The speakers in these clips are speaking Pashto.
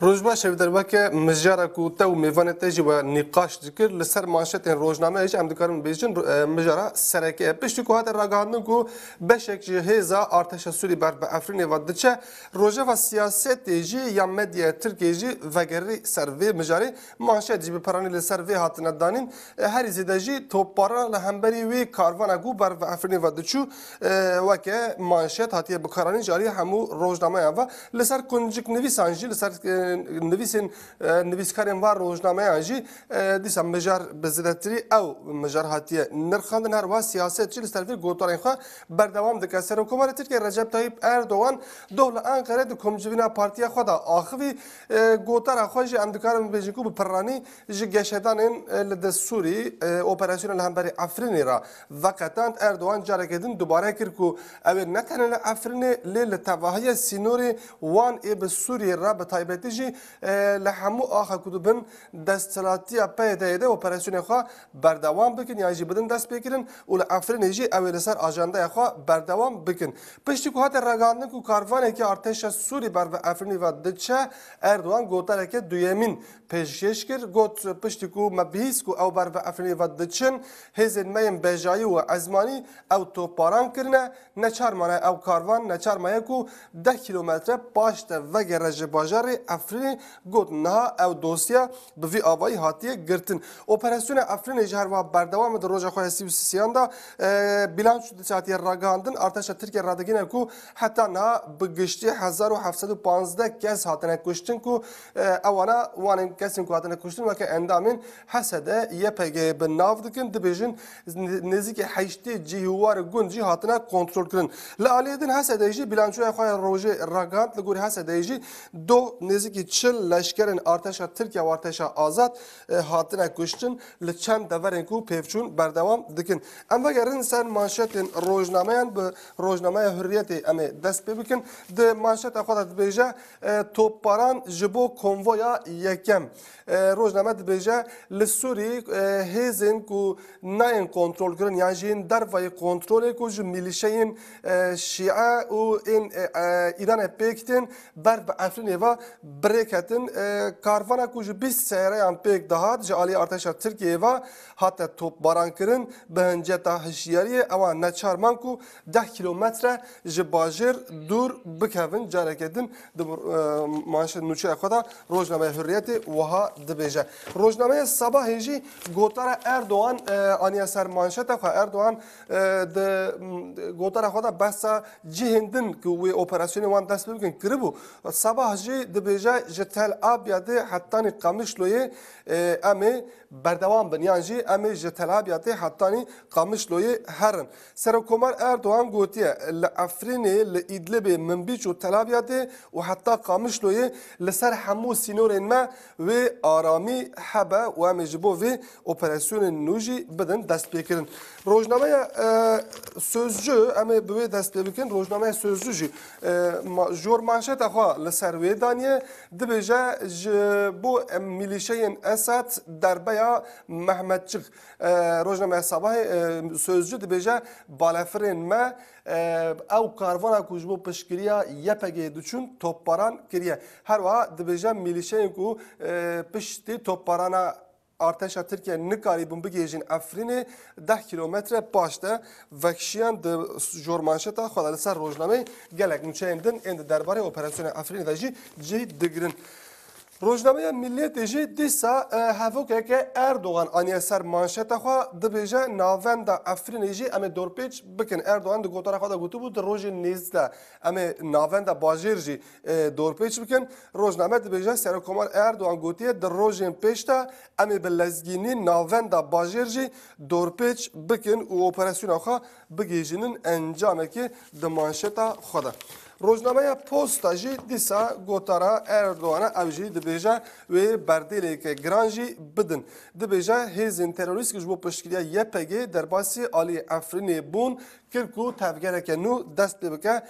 روزبا شوی در وقت مجاره کوته و میوان تجی و نقاش ذکر لسر مانشت روزنامه ایش هم دکارم بیشتر مجاره سرکه پشتی که هات رگاندن کو بشک جهازا ارتش سوری بر به افرین و دچه روزه و سیاست تجی یا مدیا ترکیه جی وگری سروی مجاری مانشت جی به پرانی لسر وی هات ندانین هر زیدجی توپارا لهمبری وی کاروان کو بر به افرین و دچو وقت مانشت هاتی بکارانی جاری همو روزنامه و لسر کنجک نویسانجی لسر نویسین نویسکارین وار روزنامه آنجی دیسا مجار بزدتری او مجار هاتیه نرخاندن هر وا سیاست چیل استرفی گوتارین خوا بردوام دکه سر حکومت ترکیه رجب طیب اردوغان دول انقره دکم جوینا پارتیا خدا آخوی گوتار آخوی اندکارم بیجیکو بپرانی جی گشتانین لده سوری اپراسیون لهمبری افرینی را وقتاند اردوغان جارکدین دوباره کرکو اوی نتنه افرینی لیل تواهی سینوری وان ای به سوری را به تایبتی جی لحمو آخه کدوبن دستلاتی پیدا ده اپراسیون خوا بردوام بکن یا جی بدن دست بگیرن و افرین جی اول سر آجنده خوا بردوام بکن پشتی که هات رگاندن کو کاروانه که ارتش سوری بر و افرینی و دچه اردوان گوتاره که دویمین پیشکش کرد گوت پشتی کو مبهیس کو او بر و افرینی و دچن هزین میم بجایی و ازمانی او توپاران کرنه نچار مانه او کاروان نچار مایه کو 10 کیلومتر پاشت وگرج باجار افرین گوت نه او دوسیا به وی آوایی هاتیه گرتن اپراسیون افرین جهر و بردوام در روز خواهی سیان دا بیلان شده ساعتی راگاندن ارتش ترکیه رادگینه کو حتی نه بگشتی 1715 کس هاتنه کشتن کو اوانا وان کسی کو هاتنه کشتن و که اندامین حسده یه پگه به ناو دکن دبیجن نزدیک 8 جیوار گنجی هاتنه کنترل کردن لالیدن حسده جی بیلان شده خواهی روز راگاند لگوری حسده جی دو نزدیک 40 لشکرین ارتش ترکیه و ارتش آزاد هاتنه کشتن لچند دورن کو پیفچون بردوام دکن اما گرن سر مانشت روزنامه به روزنامه حریت ام دست بکن د مانشت خود بیجه توپاران جبو کنویا یکم روزنامه بیجه لسوری هزین کو ناین کنترل کردن یعنی در وی کنترل کو جو میلیشین شیعه و این ایران پیکتن بر به افرین و بریکتن کاروانا کو جو 20 سیاره ام پیک دهات جالی ارتش ترکیه و حتی توپ باران کردن به هنجتا هشیاری او نچارمان کو 10 کیلومتر جباجر دور بکوین جارکدن مانشت نوچه خدا روزنامه حریت وها دبیجه روزنامه صباح هجی گوتار اردوغان آنیا سر مانشت خو اردوغان د گوتار خدا بس جهندن که وی اپراسیون وان دست بکن کربو صباح هجی دبیجه جتل آب یاده حتی قمشلوی امی بردوام بنیانجی امی جتلاب یاده حتی قمشلوی هرن سرکومار اردوغان گوتیه لافرینی لادلب منبیج و تلاب یاده و حتی قمشلوی لسر همو سینورین ما و آرامی حبه و امی جبو و اپراسیون نوجی بدن دست بکرن روزنامه سوزجو امی بوی دست بکن روزنامه سوزجو جی جور مانشت اخوا لسر وی دانیه دبیجه بو میلیشین اسد دربیا محمد چق روزنامه صباح سوزجو دبیجه بالافرین ما او کاروانا کوجبو پشکریا یپگه دوچون توپاران کریه هر وا دبیجه میلیشین کو پشتی توپارانا ارتش ترکیه نکاری بوم بگیجین افرین 10 کیلومتر پاشته وکشیان د جورمانشتا خلال سر روزنامه گلک نچندن اند درباره اپراسیون افرین دجی جی دگرن روزنامه ملیت جی دیسا هفوکه که اردوغان آنیا سر مانشت خوا دبیجه ناوند افرین جی ام دورپیچ بکن اردوغان دو گوتار خوا گوتو بود روز نیزده ام ناوند باجر جی دورپیچ بکن روزنامه دبیجه سرکومار اردوغان گوتیه در روز پیشتا ام بلزگینی ناوند باجر جی دورپیچ بکن و اپراسیون خوا بگیجنن انجامه که د مانشت خدا روزنامه پوستا جی دیسا گوتارا اردوغان اوجی دبیجه و بردیلی که گرانجی بدن دبیجه هزین تروریست که جبو پشکریا یه پگه در باسی آلی افرینی بون کرکو تفگره که نو دست ببکه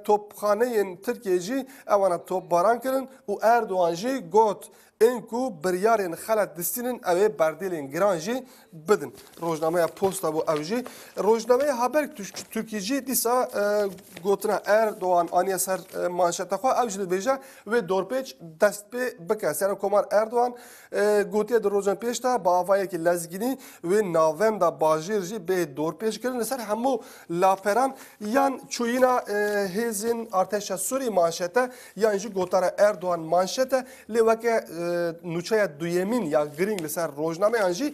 توپخانه ترکیه جی اوانا توپ باران کرن و اردوغان جی گوت انکو بریارین خلط دستینن اوه بردیلین گرانجی بدن روزنامه پوستا بو اوجی روزنامه هابرگ ترکی جی دیسا گوتنا اردوان آنیا سر مانشت خوا اوجی بیجا و دورپیچ دست به بکه سر کمار اردوان گوتیه در روزن پیشتا با آوایی که لزگینی و ناوند باجیر جی به دورپیچ کردن سر همو لاپران یان چوینا هزین ارتش سوری مانشته یان جی گوتارا اردوان مانشته لیوکه نوچه دویمین یا گرینگ لسر روزنامه انجی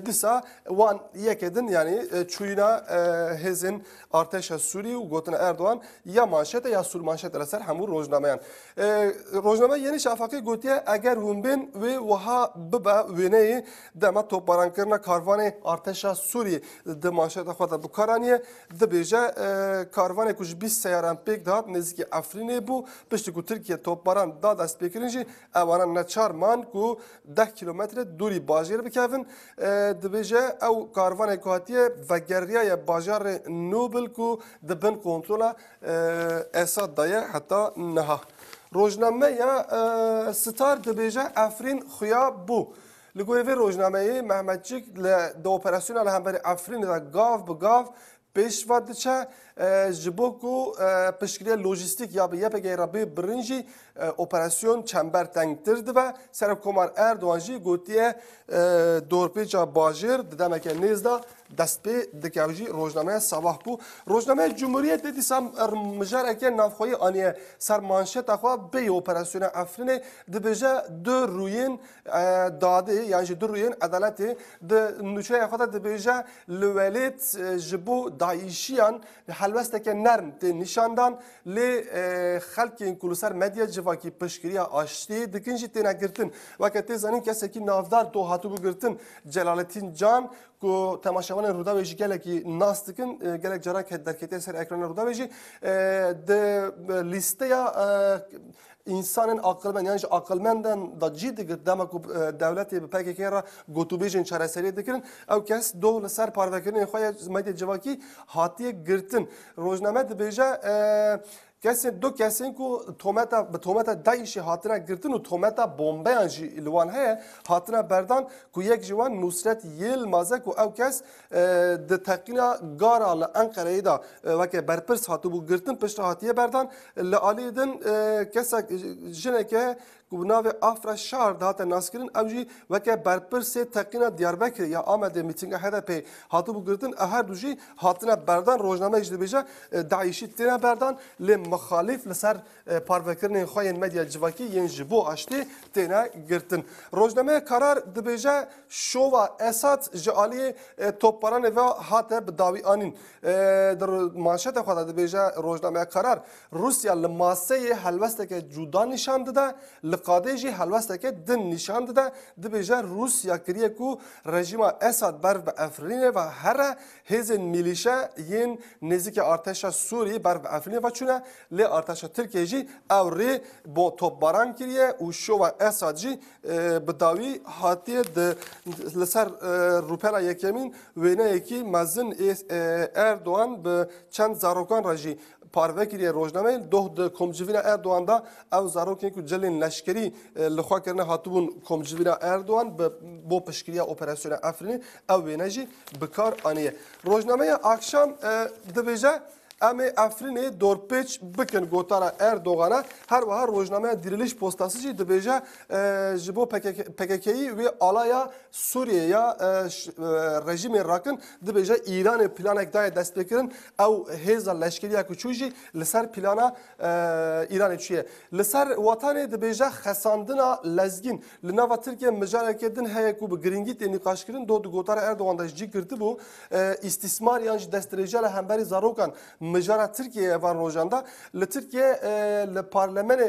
دیسا وان یکدن یعنی چوینا هزین ارتش سوری و گوتنا اردوان یا مانشته یا سول مانشته لسر همو روزنامه روزنامه یعنی شفاقی گوتیه اگر ون بین و وها ببا وینه دما توپاران کرنا کاروان ارتش سوری د مانشته خود بکارانیه د بیجا کاروان کج 20 سیاران پیک داد نزدیک افرین بو پشت کو ترکیه توپاران داد است پیکرینجی اوانا نچار مان کو 10 کیلومتر دوری باجیر بکوین د بیجا او کاروان کواتیه و گریه باجار نوبل کو د بن کنترل اساد دایه حتی نه روزنامه یا ستار د بیجا افرین خویا بو لگوی وی روزنامه محمدچیک د اپراسیون ال همبر افرین دا گاف به گاف پیش ورد چه جبوکو پشکری لوجستیک یا به یپگی ربی برنجی اپراسیون چنبر تنگتر ده سر کمار اردوانجی گوتیه دورپیچا باجر دمک نیزدا دست به دکاوجی روزنامه صباح بو روزنامه جمهوریت دیدی سام مجر که نافخوی آنیه سر مانشت اخوا به اپراسیون افرین دبجه دو روین داده یعنی دو روین عدالت د نوچه اخوا دبجه لولیت جبو داعشیان حلوسته که نرم تی نشاندان لی خلق این کلوسر مدیا جواکی پشکریا آشتی دکنجی تینا گرتن وقتی زنین کسی که نافدار دو هاتو بگرتن جلالتین جان کو تماشاوان رودا ویجی گلکی ناس دکن گلک جرا که درکتی سر اکران رودا ویجی د لیسته یا انسان عقلمند یعنی عقلمندن دا جید دگر دما کو دولتی به پاکی که را گوتوبیجن چاره سری دکرن او کس دو سر پاروکرین خوی مدیا جواکی هاتی گرتن روزنامه دبیجا کسی دو کسی کو تومتا به تومتا دایشی هاتنا گرتن و تومتا بمب انجی لوان های هاتنا بردان کو یک جوان نصرت یل مازه کو او کس د تقینا گارال انقره دا وکه برپرس هاتو بو گرتن پشت هاتیه بردان لالیدن کسا جنه که گوناو افرا شهر دهات ناسکرین اوجی وکه برپرس تقینا دیاربکر یا آمده میتینگ هدف هاتو بو گرتن هر دوجی هاتنا بردان روزنامه اجده بیجا داعشی تینا بردان مخالف لسر پاروکرین خوین مدیا جواکی ین جبو آشتی تینا گرتن روزنامه قرار دبیجا شووا اساد جالی توپاران و هاته بداوی آنین در مانشت خود دبیجا روزنامه قرار روسیا لماسه حلوسته که جدا نشان داده لقادهجی حلوسته که دن نشان داده دبیجا روسیا کریه کو رژیم اساد بر و افرین و هر هزین میلیشه ین نزدیک ارتش سوری بر و افرین و چونه لی ارتش ترکیه جی او ری با توپاران کریه و شو و اساد جی بداوی هاتیه لسر روپلا یکمین وینه یکی مزن اردوان به چند زاروکان راجی پارو کریه روزنامه دو کمجوینا اردوان دا او زاروکین کو جلین لشکری لخوا کرنه هاتوبون کمجوینا اردوان با پشکریه اپراسیون افرینی او وینه جی بکار آنیه روزنامه اکشام دبیجه ام افرین دورپیچ بکن گوتارا اردوغانا هر و هر روزنامه دیرلیش پستاسی جی دبیجه جبو پککی و آلایا سوریه یا رژیم راکن دبیجه ایران پلان اکدای دست بکرن او هزا لشکریه کچوجی لسر پلانا ایران چیه لسر وطن دبیجه خساندنا لزگین لناو ترکیه مجال کردن هیا کو بگرینگی نقاش کردن دو گوتارا اردوغان داش جی کرده بو استثمار یعنی دست رجال همبری زاروکان مجارا ترکیه و روزاندا لترکیه لپارلمان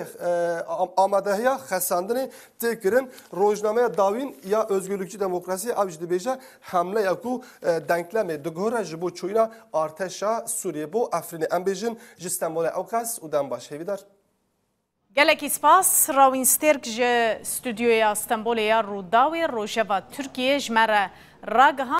آمادهیا خساندنی تکرین روزنامه داوین یا özgürlükçü demokrasi avcı beja hamle yaku denkleme dogora jibo çoyna arteşa Suriye bu Afrin embejin İstanbul'a avkas udan baş hevidar geleki spas rawinsterk je stüdyoya İstanbul'a rudawi rojava Türkiye jmera ragha